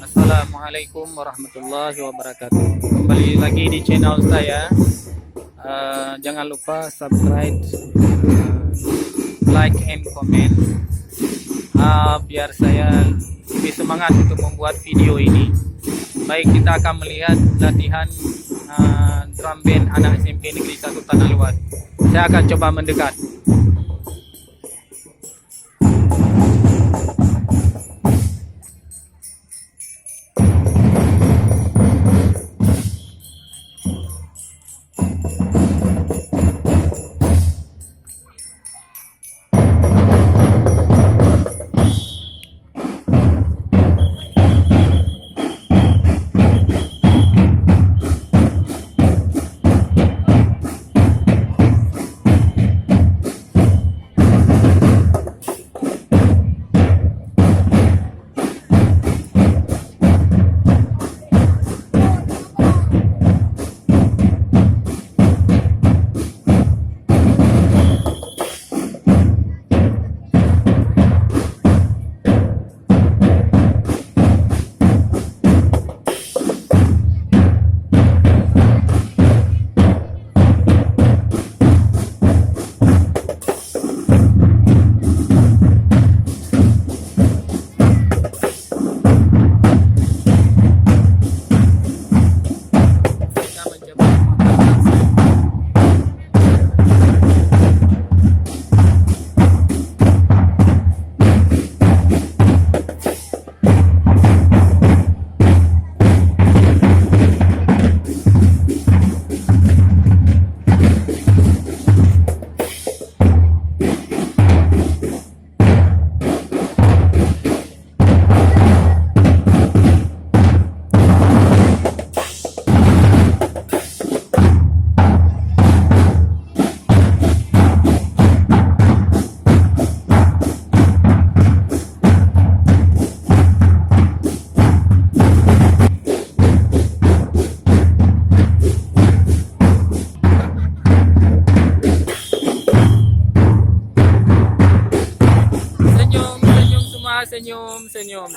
Assalamualaikum warahmatullahi wabarakatuh. Kembali lagi di channel saya. Jangan lupa subscribe, like and comment, biar saya lebih semangat untuk membuat video ini. Baik, kita akan melihat latihan drum band anak SMP Negeri 1 Tanah Luas. Saya akan coba mendekat. Senyum.